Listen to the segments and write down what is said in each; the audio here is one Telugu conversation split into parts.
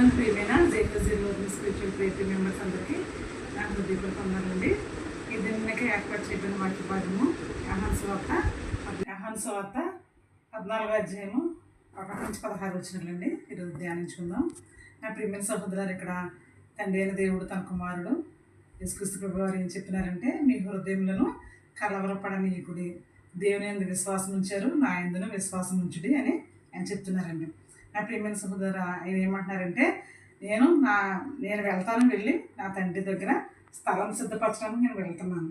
ప్రభుత్వం ప్రియమైన జేపీజీలో స్పిరిచువల్ ప్రేయర్ మెంబర్స్ అందరికీ నా హృదయపూర్వక వందనాలండి. ఈ దినానికి ఏర్పాటు చేయబడిన వాటి భాగము యోహాను సువార్త 14వ అధ్యాయము 1 నుంచి 16 వచనాలండి. ఈరోజు ధ్యానించుకుందాం. నా ప్రియమైన సహోదరులు, ఇక్కడ తండ్రి అయిన దేవుడు తన కుమారుడు యేసుక్రీస్తు ప్రభు వారు ఏం చెప్పినారంటే, మీ హృదయములను కలవరపడనీయకుడి, దేవుని యందు విశ్వాసం ఉంచారు, నా యందును విశ్వాసం ఉంచుడి అని ఆయన చెప్తున్నారండి. నా ప్రియమైన సహోదరు, ఆయన ఏమంటున్నారంటే, నేను వెళ్తాను, వెళ్ళి నా తండ్రి దగ్గర స్థలం సిద్ధపరచడానికి నేను వెళ్తున్నాను,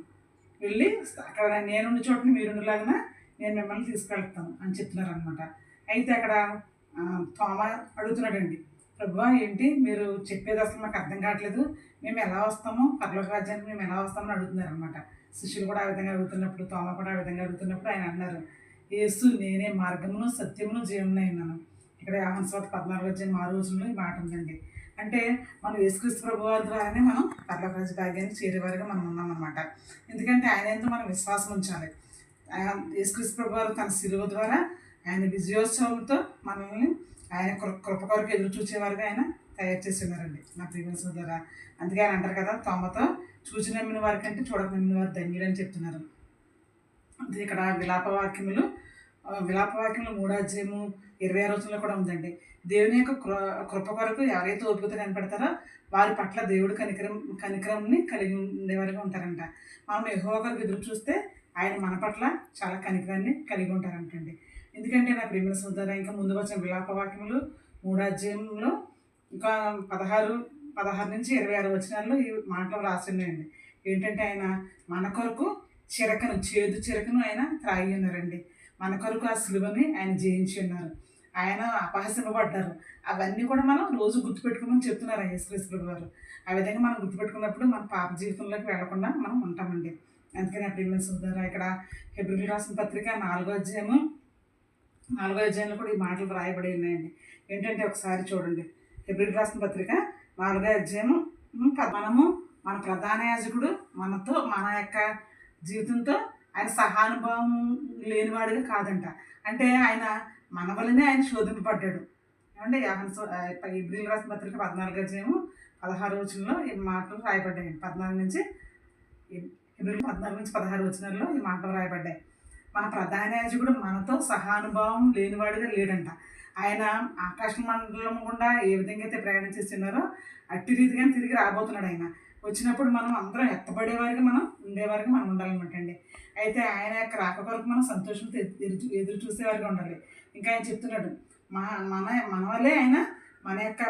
వెళ్ళి అక్కడ నేనున్న చోటని మీరుండలాగా నేను మిమ్మల్ని తీసుకెళ్తాను అని చెప్తున్నారు అనమాట. అయితే అక్కడ తోమ అడుగుతున్నాడండి, ప్రభువా ఏంటి మీరు చెప్పేది అసలు మాకు అర్థం కావట్లేదు, మేము ఎలా వస్తామో పరలోక రాజ్యానికి మేము ఎలా వస్తామని అడుగుతున్నారు అనమాట. శిష్యులు కూడా ఆ విధంగా అడుగుతున్నప్పుడు, తోమ కూడా ఆ విధంగా అడుగుతున్నప్పుడు ఆయన అన్నారు, యేసు నేనే మార్గమును సత్యమును జీవమును అయినాను. ఇక్కడ యోహాను సువార్త 14వ అధ్యాయం 6వ వచనంలో ఈ మాట ఉందండి. అంటే మనం యేసుక్రీస్తు ప్రభు వారి ద్వారానే మనం పరలోక రాజ్య భాగ్యానికి చేరేవారుగా మనం ఉన్నామన్నమాట. ఎందుకంటే ఆయన ఎందు మనం విశ్వాసం ఉంచాలి. యేసుక్రీస్తు ప్రభు వారు తన శిలువ ద్వారా ఆయన విజయోత్సవంతో మనల్ని ఆయన కృప కొరకు ఎదురు చూసేవారుగా ఆయన తయారు చేసి ఉన్నారండి. నా ప్రియమైన సోదరులారా, అందుకే ఆయన అంటారు కదా, తోమతో చూసి నమ్మిన వారి కంటే చూడక నమ్మిన వారు ధన్యులు అని చెప్తున్నారు. అంటే ఇక్కడ విలాపవాక్యములు 3వ అధ్యాయము 26వ వచనంలో కూడా ఉందండి. దేవుని యొక్క కృప కొరకు ఎవరైతే ఓపికతో కనపడతారో వారి పట్ల దేవుడు కనికరంని కలిగి ఉండేవారుగా ఉంటారంట. మనం యెహోవా కొరకు ఎదురు చూస్తే ఆయన మన పట్ల చాలా కనికరాన్ని కలిగి ఉంటారంటండి. ఎందుకంటే నా ప్రియమైన సోదరులారా, ఇంకా ముందు వచ్చిన విలాపవాక్యములు 3వ అధ్యాయంలో ఇంకా 16 నుంచి 26 వచనాల్లో ఈ మాటలు రాసి ఉన్నాయండి. ఏంటంటే ఆయన మన కొరకు చేదు చిరకను ఆయన త్రాగి ఉన్నారండి. మన కొరకు ఆ సిలువని ఆయన జయించి ఉన్నారు. ఆయన అపహసింపబడ్డారు. అవన్నీ కూడా మనం రోజు గుర్తుపెట్టుకోమని చెప్తున్నారు యేసుక్రీస్తు వారు. ఆ విధంగా మనం గుర్తుపెట్టుకున్నప్పుడు మన పాప జీవితంలోకి వెళ్లకుండా మనం ఉంటామండి. అందుకని ఆ ప్రియమైన సోదరులారా, ఇక్కడ హెబ్రీయులకు రాసిన పత్రిక 4వ అధ్యాయంలో కూడా ఈ మాటలు రాయబడి ఉన్నాయండి. ఏంటంటే ఒకసారి చూడండి, హెబ్రీయులకు రాసిన పత్రిక 4వ అధ్యాయము మన ప్రధాన యాజకుడు మనతో మన యొక్క జీవితంతో ఆయన సహానుభావం లేనివాడిగా కాదంట. అంటే ఆయన మన వల్లనే ఆయన శోధింపబడ్డాడు. ఏమంటే హెబ్రీయులకు రాసిన పత్రిక 14వ అధ్యాయము 16వ వచనంలో ఈ మాటలు రాయబడ్డాయి. 14 నుంచి 16 వచనాల్లో ఈ మాటలు రాయబడ్డాయి. మన ప్రధాన యాజకుడు మనతో సహానుభావం లేనివాడిగా లేడంట. ఆయన ఆకాశ మండలం గుండా ఏ విధంగా అయితే ప్రయాణం చేస్తున్నారో అట్టి రీతిగానే తిరిగి రాబోతున్నాడు. ఆయన వచ్చినప్పుడు మనం అందరం ఎత్తబడేవారిగా మనం ఉండేవారిగా మనం ఉండాలన్నమాట అండి. అయితే ఆయన యొక్క రాక కొరకు మనం సంతోషంతో ఎదురు చూసేవారిగా ఉండాలి. ఇంకా ఆయన చెప్తున్నాడు, మన వల్లే ఆయన మన యొక్క